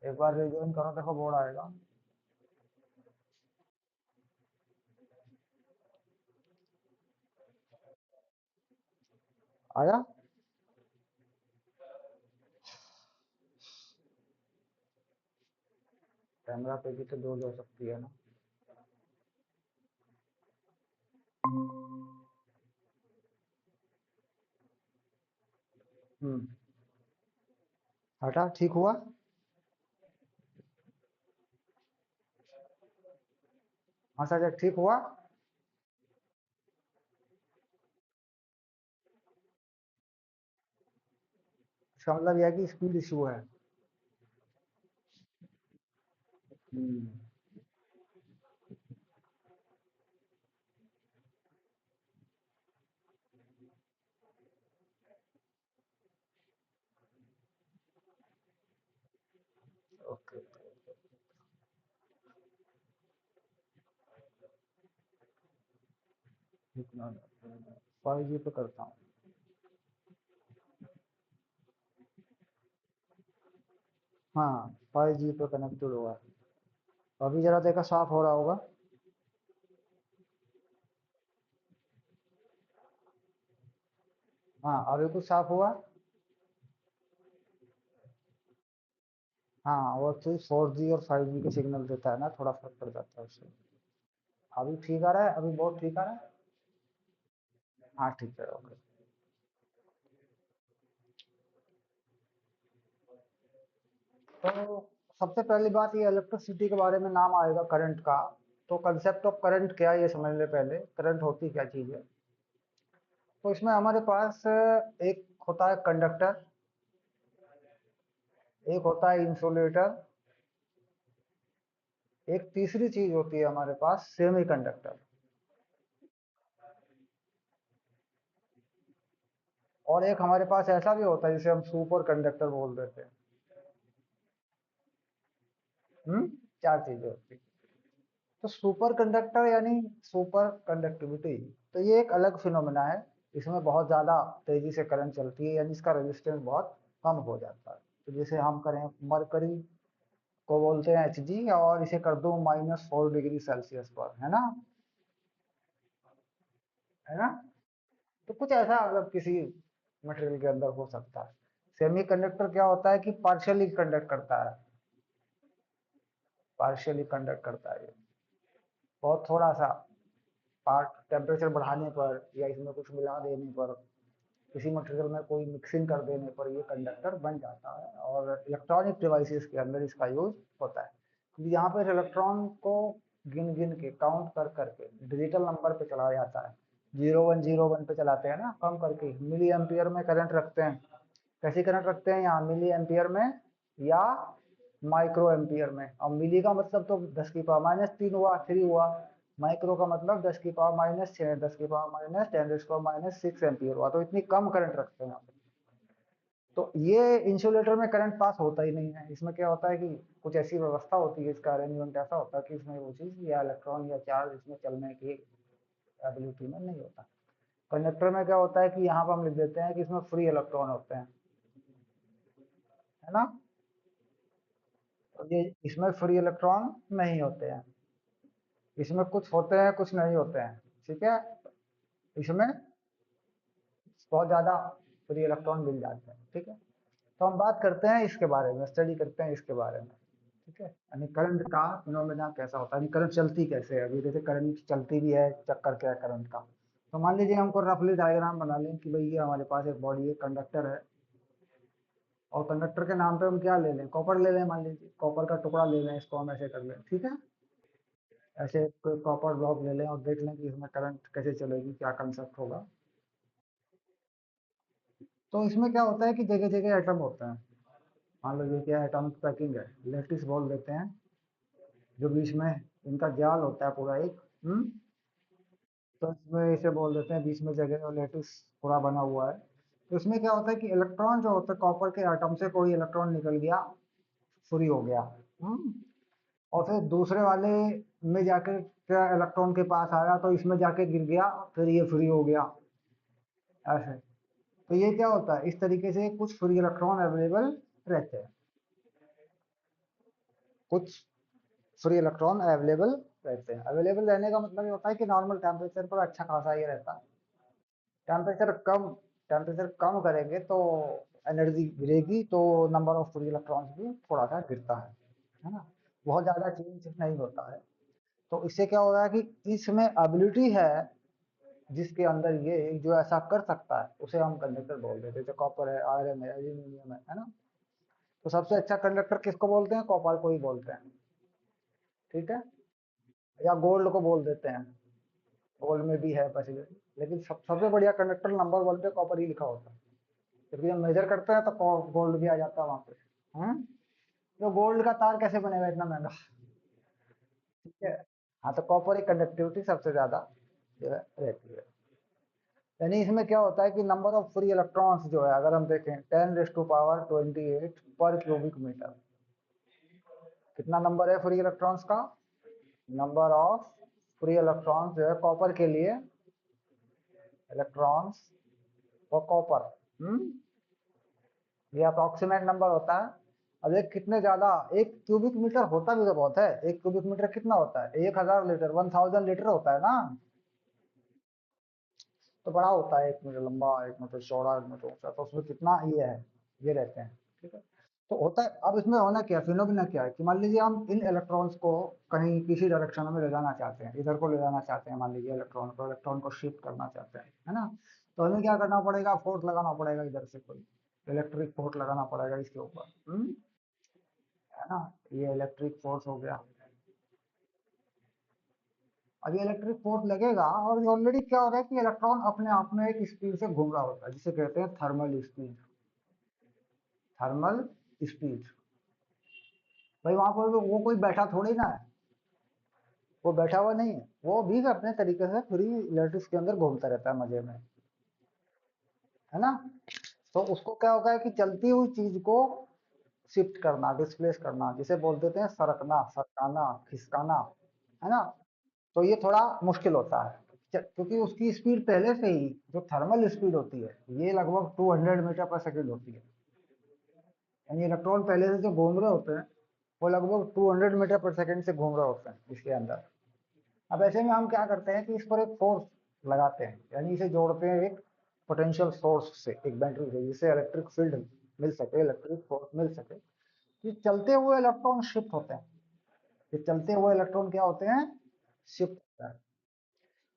एक बार रिज्वाइन करो, देखो बोर्ड आएगा। आया। कैमरा पे भी तो दो हो सकती है ना। हम्म। हटा, ठीक हुआ। हाँ सर, ठीक हुआ। इसका मतलब यह है कि स्पीड इशू है। हम्म। ओके। इतना 5G पे करता हूँ। हाँ, 5G पे कनेक्टेड हुआ है। अभी जरा देखा, साफ हो रहा होगा। हाँ, अभी कुछ साफ हुआ। हाँ, वो तो 4G और 5G के सिग्नल देता है ना, थोड़ा फर्क पड़ जाता है उससे। अभी ठीक आ रहा है, अभी बहुत ठीक आ रहा है। हाँ ठीक है, ओके। तो सबसे पहली बात, ये इलेक्ट्रिसिटी के बारे में नाम आएगा करंट का। तो कंसेप्ट ऑफ करंट क्या है ये समझ ले पहले, करंट होती क्या चीज है। तो इसमें हमारे पास एक होता है कंडक्टर, एक होता है इंसुलेटर, एक तीसरी चीज होती है हमारे पास सेमी कंडक्टर, और एक हमारे पास ऐसा भी होता है जिसे हम सुपर कंडक्टर बोल देते हैं। चार चीजें होती हैं। तो सुपर कंडक्टर यानी सुपर कंडक्टिविटी, तो ये एक अलग फिनोमेना है। इसमें बहुत ज्यादा तेजी से करंट चलती है, यानी इसका रेजिस्टेंस बहुत कम हो जाता है। तो जैसे हम करें, मरकरी को बोलते हैं Hg, और इसे कर दो -4 डिग्री सेल्सियस पर, है ना। है ना। तो कुछ ऐसा मतलब किसी मटेरियल के अंदर हो सकता है। सेमी कंडक्टर क्या होता है कि पार्शियली कंडक्ट करता है, पार्शियली कंडक्ट करता है ये। बहुत थोड़ा सा पार्ट टेम्परेचर बढ़ाने पर या इसमें कुछ मिला देने पर, किसी मटेरियल में कोई मिक्सिंग कर देने पर ये कंडक्टर बन जाता है, और इलेक्ट्रॉनिक डिवाइसेस के अंदर इसका यूज होता है। क्योंकि यहाँ पर इलेक्ट्रॉन को गिन गिन के, काउंट कर करके डिजिटल नंबर पे चलाया जाता है। 0101 पे चलाते हैं ना, कम करके मिली एम्पियर में करंट रखते हैं। कैसी करंट रखते हैं यहाँ, मिली एम्पियर में या माइक्रो एम्पियर में। अब मिली का मतलब तो 10 की पावर -3 हुआ, 3 हुआ। माइक्रो का मतलब 10 की पावर -6, 10 की पावर -10 एम्पियर हुआ। तो इतनी कम करंट रखते हैं यहाँ पे। तो ये इंसुलेटर में करंट पास होता ही नहीं है। इसमें क्या होता है कि कुछ ऐसी व्यवस्था होती है, इसका अरेंजमेंट ऐसा होता है कि इसमें वो चीज या इलेक्ट्रॉन या चार्ज इसमें चलने की एबिलिटी में नहीं होता। कंडक्टर में क्या होता है कि यहाँ पर हम लिख देते हैं कि इसमें फ्री इलेक्ट्रॉन होते हैं, है ना। तो ये इसमें फ्री इलेक्ट्रॉन नहीं होते हैं। इसमें कुछ होते हैं, कुछ नहीं होते हैं। ठीक है। इसमें बहुत ज्यादा फ्री इलेक्ट्रॉन मिल जाते हैं। ठीक है। तो हम बात करते हैं इसके बारे में, स्टडी करते हैं इसके बारे में। ठीक है, यानी करंट का फिनोमेना कैसा होता है, यानी करंट चलती कैसे है। अभी जैसे करंट चलती भी है, चक्कर क्या है करंट का। तो मान लीजिए हमको रफली डायग्राम बना लें कि भाई ये हमारे पास एक बॉडी है, कंडक्टर है। और कंडक्टर के नाम पे हम क्या ले लें, कॉपर ले लें। मान लीजिए कॉपर का टुकड़ा ले लें, इसको हम ऐसे कर लें। ठीक है। ऐसे कोई कॉपर ब्लॉक ले लें और देख लें कि इसमें करंट कैसे चलेगी, क्या कंसेप्ट होगा। तो इसमें क्या होता है कि जगह जगह एटम होते हैं। मान लो ये क्या एटॉमिक पैकिंग है, लेटिस बोल देते हैं। जो बीच में इनका जाल होता है पूरा एक। तो इसमें इसे बोल देते हैं, बीच में जगह और लेटिस पूरा बना हुआ है। तो इसमें क्या होता है कि इलेक्ट्रॉन जो होता है, कॉपर के एटम से कोई इलेक्ट्रॉन निकल गया, फ्री हो गया। हम्म और फिर दूसरे वाले में जाके क्या इलेक्ट्रॉन के पास आया, तो इसमें जाके गिर गया, फिर ये फ्री हो गया। ऐसे। तो ये क्या होता है, इस तरीके से कुछ फ्री इलेक्ट्रॉन अवेलेबल रहते हैं। कुछ फ्री इलेक्ट्रॉन अवेलेबल रहते हैं। अवेलेबल रहने का मतलब ये होता है कि नॉर्मल टेम्परेचर पर अच्छा खासा ये रहता है। टेम्परेचर कम टेम्परेचर कम करेंगे तो एनर्जी गिरेगी, तो नंबर ऑफ फ्री इलेक्ट्रॉन्स भी थोड़ा सा गिरता है ना। बहुत ज़्यादा चेंज नहीं होता है। तो इससे क्या हो रहा है कि इसमें एबिलिटी है, जिसके अंदर ये जो ऐसा कर सकता है उसे हम कंडक्टर बोल देते हैं। जैसे कॉपर है, आयरन है, एल्यूमिनियम है ना। तो सबसे अच्छा कंडक्टर किसको बोलते हैं? कॉपर को ही बोलते हैं। ठीक है। या गोल्ड को बोल देते हैं, गोल्ड में भी है फैसिलिटी, लेकिन सबसे बढ़िया कंडक्टर नंबर वन पे कॉपर ही लिखा होता है। जबकि जब मेजर करते हैं तो गोल्ड भी आ जाता है वहां पे। हम्म। तो गोल्ड का तार कैसे बनेगा इतना महंगा? ठीक है। हाँ, तो कॉपर की कंडक्टिविटी सबसे ज्यादा जो है रहती है। यानी इसमें क्या होता है कि नंबर ऑफ फ्री इलेक्ट्रॉन्स जो है, अगर हम देखें 10⁻28 पर क्यूबिक मीटर। कितना नंबर है फ्री इलेक्ट्रॉन्स का? नंबर ऑफ फ्री इलेक्ट्रॉन्स जो है कॉपर के लिए, इलेक्ट्रॉन्स फॉर कॉपर, ये अप्रोक्सीमेट नंबर होता है। अब एक कितने ज्यादा, एक क्यूबिक मीटर होता भी तो बहुत है। एक क्यूबिक मीटर कितना होता है? 1000 लीटर, 1000 लीटर होता है ना। तो बड़ा होता है, 1 मीटर लंबा, 1 मीटर चौड़ा, 1 मीटर ऊंचा, तो उसमें कितना ये है, ये रहते हैं। ठीक है। तो होता है, अब इसमें होना क्या, फिनोमिना क्या है कि मान लीजिए हम इन इलेक्ट्रॉन्स को कहीं किसी डायरेक्शन में ले जाना चाहते हैं, इधर को ले जाना चाहते हैं, मान लीजिए इलेक्ट्रॉन को शिफ्ट करना चाहते हैं, है ना। तो हमें क्या करना पड़ेगा? फोर्स लगाना पड़ेगा, इधर से कोई इलेक्ट्रिक फोर्स लगाना पड़ेगा इसके ऊपर, है ना। ये इलेक्ट्रिक फोर्स हो गया। अब ये इलेक्ट्रिक फोर्स लगेगा, और ऑलरेडी क्या हो रहा है कि इलेक्ट्रॉन अपने आप में एक स्पीड से घूम रहा होता है, जिसे कहते हैं थर्मल स्पीड। Thermal speed. भाई वहां पर वो कोई बैठा थोड़ी ना है, वो बैठा हुआ नहीं है, वो भी अपने तरीके से फ्री इलेक्ट्रिक के अंदर घूमता रहता है मजे में, है ना। तो उसको क्या होगा कि चलती हुई चीज को शिफ्ट करना, डिस्प्लेस करना, जिसे बोल देते हैं सरकना, सरकाना, खिसकाना, है ना। तो ये थोड़ा मुश्किल होता है, क्योंकि उसकी स्पीड पहले से ही, जो थर्मल स्पीड होती है, ये लगभग 200 मीटर पर सेकेंड होती है। यानी इलेक्ट्रॉन पहले से जो घूम रहे होते हैं, वो लगभग 200 मीटर पर सेकेंड से घूम रहे होते हैं इसके अंदर। अब ऐसे में हम क्या करते हैं कि इस पर एक फोर्स लगाते हैं, यानी इसे जोड़ते हैं एक पोटेंशियल सोर्स से, एक बैटरी से, जिससे इलेक्ट्रिक फील्ड मिल सके, इलेक्ट्रिक फोर्स मिल सके। ये चलते हुए इलेक्ट्रॉन शिफ्ट होते हैं। ये चलते हुए इलेक्ट्रॉन क्या होते हैं? शिफ्ट होता है।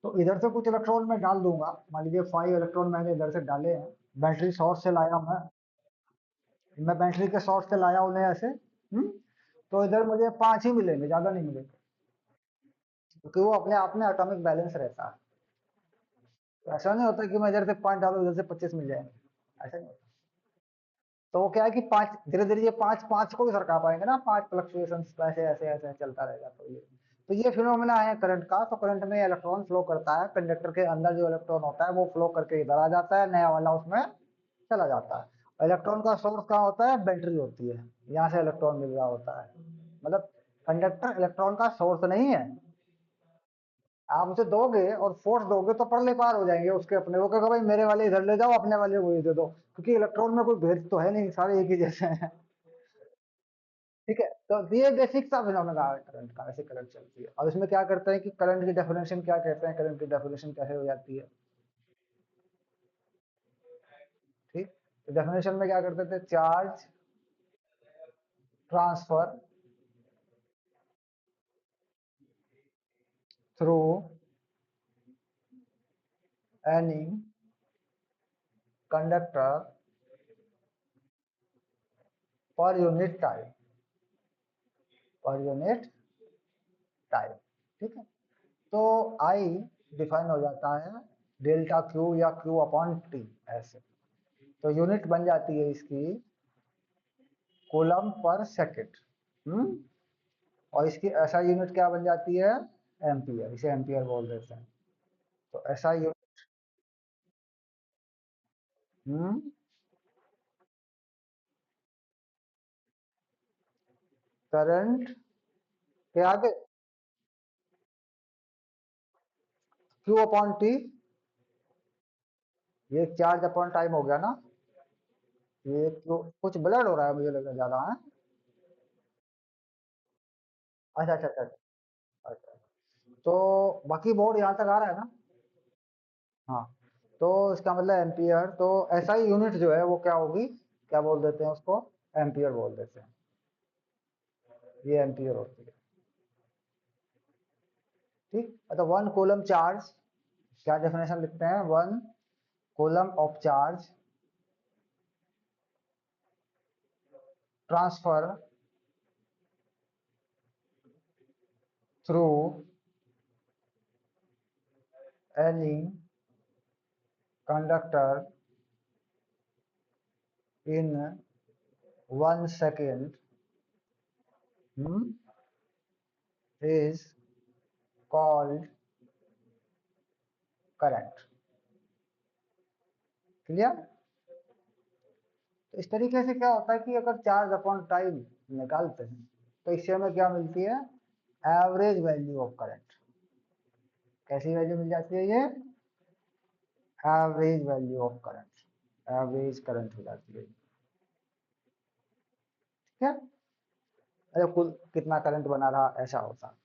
तो इधर से कुछ इलेक्ट्रॉन मैं डाल दूंगा, मान लीजिए 5 इलेक्ट्रॉन मैंने इधर से डाले हैं, बैटरी सोर्स से लाया मैं बैटरी के सोर्स से लाया उन्हें ऐसे, तो इधर मुझे 5 ही मिलेंगे, ज्यादा नहीं मिलेंगे, क्योंकि वो अपने आप में एटॉमिक बैलेंस रहता है। तो ऐसा नहीं होता कि मैं इधर से 5 डालू, इधर से 25 मिल जाएंगे, ऐसा नहीं होता। तो वो क्या है कि 5 धीरे धीरे ये 5 5 को भी सरका पाएंगे ना, 5 फ्लक्चुएशन ऐसे ऐसे ऐसे चलता रहेगा। तो ये फिनोमेना है करंट का। तो करंट में इलेक्ट्रॉन फ्लो करता है, कंडक्टर के अंदर जो इलेक्ट्रॉन होता है वो फ्लो करके इधर आ जाता है, नया वाला उसमें चला जाता है। इलेक्ट्रॉन का सोर्स कहाँ होता है? बैटरी होती है, यहाँ से इलेक्ट्रॉन मिल रहा होता है। मतलब कंडक्टर इलेक्ट्रॉन का सोर्स नहीं है। आप उसे दोगे और फोर्स दोगे तो परले पार हो जाएंगे उसके अपने, वो कहेगा भाई मेरे वाले इधर ले जाओ, अपने वाले को ये दे दो, क्योंकि इलेक्ट्रॉन में कोई भेद तो है नहीं, सारे एक ही जैसे हैं। ठीक है। तो ये बेसिक सा फिनोमेना है करंट का, ऐसे करंट चलती है। और इसमें क्या करते हैं कि करंट की डेफिनेशन क्या कहते हैं, करंट की डेफिनेशन कैसे हो जाती है? ठीक। तो डेफिनेशन में क्या करते थे? Charge transfer through any conductor per unit time, per unit time. ठीक है। तो आई डिफाइन हो जाता है डेल्टा क्यू या क्यू अपॉन टी, ऐसे। तो यूनिट बन जाती है इसकी कूलम पर सेकेंड। हम्म। और इसकी ऐसा यूनिट क्या बन जाती है? एम्पियर, इसे एम्पियर बोल देते हैं। तो ऐसा यूनिट, हम्म, करंट के आगे क्यू अपॉन टी, ये चार्ज अपॉन टाइम हो गया ना। ये क्यू, कुछ ब्लड हो रहा है मुझे लग रहा है ज्यादा है। अच्छा अच्छा अच्छा अच्छा अच्छा। तो बाकी बोर्ड यहाँ तक आ रहा है ना? हाँ। तो इसका मतलब एम्पियर, तो एसआई यूनिट जो है वो क्या होगी, क्या बोल देते हैं उसको, एम्पियर बोल देते हैं। ये एम्पियर होती है। ठीक, अच्छा, वन कूलम चार्ज, क्या डेफिनेशन लिखते हैं, one coulomb of charge transfer through any conductor in 1 second is called current. Clear? तो इस तरीके से क्या होता है कि अगर चार्ज अपॉन टाइम निकालते हैं तो इससे हमें क्या मिलती है, एवरेज वैल्यू ऑफ करंट। कैसी वैल्यू मिल जाती है ये, average value of current, average current हो जाती है। ठीक है, अरे कुल कितना करंट बना रहा ऐसा होता।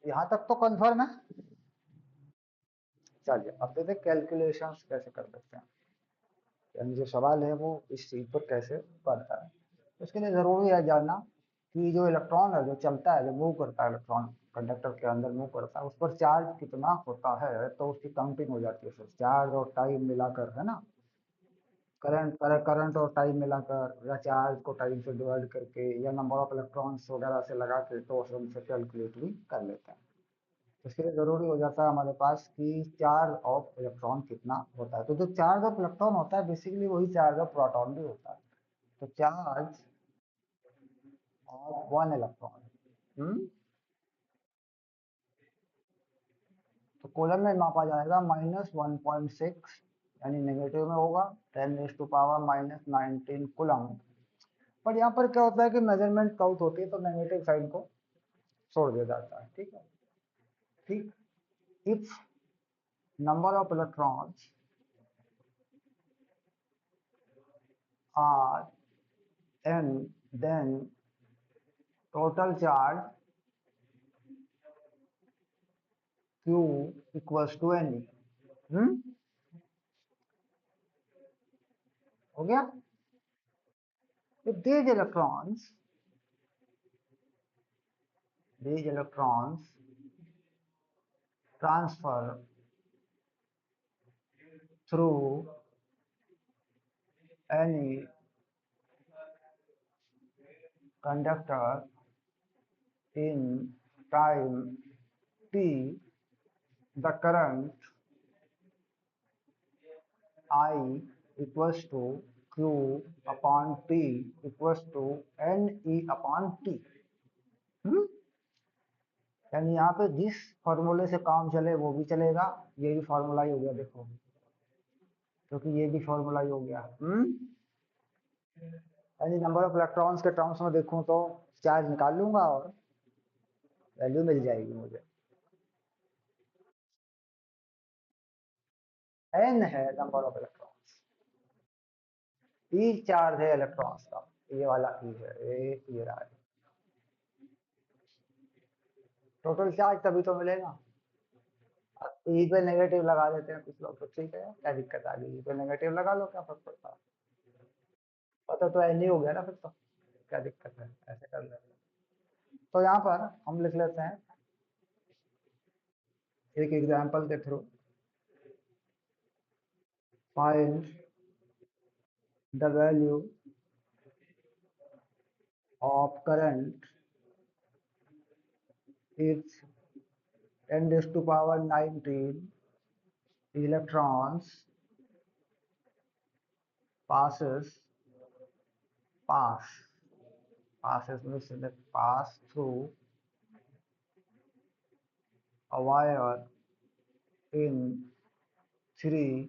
यहाँ तक तो कंफर्म है। चलिए अब देखते हैं कैलकुलेशंस कैसे कर सकते हैं, यानी जो सवाल है वो इस चीज पर कैसे बनता है। तो इसके लिए जरूरी है जानना कि जो इलेक्ट्रॉन है, जो चलता है, जो मूव करता है, इलेक्ट्रॉन कंडक्टर के अंदर मूव करता है, उस पर चार्ज कितना होता है, तो उसकी काउंटिंग हो जाती है फिर चार्ज और टाइम मिलाकर, है ना। करंट और टाइम मिलाकर, या चार्ज को टाइम से डिवाइड करके, या नंबर ऑफ इलेक्ट्रॉन्स वगैरह से लगा के, तो उनसे कैलकुलेट भी कर लेते हैं। तो इसके लिए जरूरी हो जाता है हमारे पास कि चार्ज ऑफ इलेक्ट्रॉन कितना होता है। तो जो चार्ज ऑफ इलेक्ट्रॉन होता है बेसिकली वही चार्ज ऑफ प्रोटॉन भी होता है। तो चार्ज ऑफ वन इलेक्ट्रॉन, तो कूलम में मापा जाएगा -1.6, यानी नेगेटिव में होगा, 10⁻⁻19 कूलम। पर यहाँ पर क्या होता है कि मेजरमेंट काउंट होती है तो नेगेटिव साइन को छोड़ दिया जाता है। ठीक है, ठीक। If number of electrons are n, then total charge q equals to ne। Hmm, हो गया। If these electrons transfer through any conductor in time t, the current I equals to q upon t equals to ne upon t। हम्म, यानी यहाँ पे जिस फॉर्मूले से काम चले वो भी चलेगा, ये भी फॉर्मूला ही हो गया देखो, क्योंकि ये भी फॉर्मूला ही हो गया। यानी नंबर ऑफ इलेक्ट्रॉन्स के टर्म्स में देखूं तो चार्ज निकाल लूंगा और वैल्यू मिल जाएगी मुझे। एन है number of electrons, E charge है इलेक्ट्रॉन्स का, ये वाला ई है, ये रहा है। टोटल चार्ज तभी तो मिलेगा। ई पे नेगेटिव लगा देते हैं कुछ लोग, तो ठीक है, क्या दिक्कत आ गई, ई पे नेगेटिव लगा लो, क्या फर्क पड़ता है। पता तो एन ही हो गया ना फिर तो, क्या दिक्कत है, ऐसे कर लेते हैं। तो यहाँ पर हम लिख लेते हैं एक एग्जाम्पल के through, find the value of current is 10⁻⁹ electrons passes pass passes means that pass through a wire in 3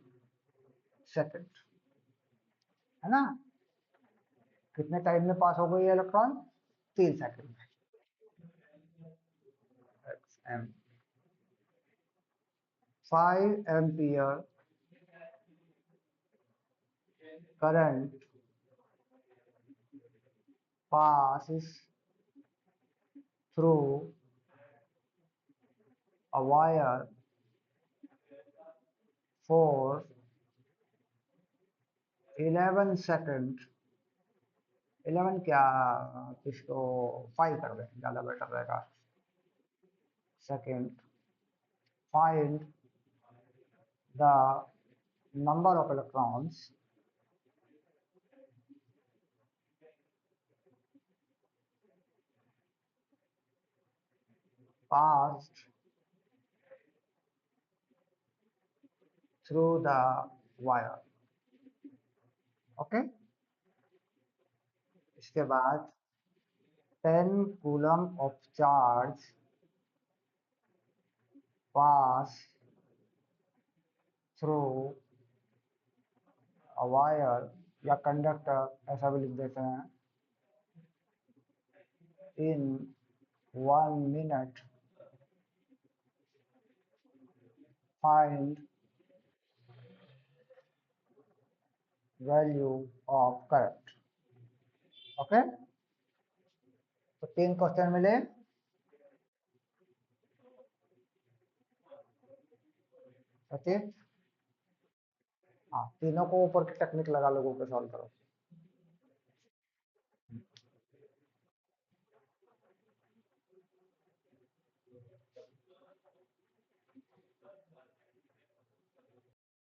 second, है ना? कितने टाइम में पास हो गई है इलेक्ट्रॉन? 3 सेकेंड में। XM 5 ampere current passes through a wire for 11 second. 11 क्या, इसको 5 कर दें, ज़्यादा बेटर रहेगा। Second, find the number of electrons passed through the wire। Okay, इसके बाद 10 coulomb of charge pass through a wire या कंडक्टर, ऐसा भी लिख देते हैं, इन 1 minute find value of current. Okay, तो 3 क्वेश्चन मिले। ओके, हाँ, तीनों को ऊपर की टेक्निक लगा लोगों पे सॉल्व करो।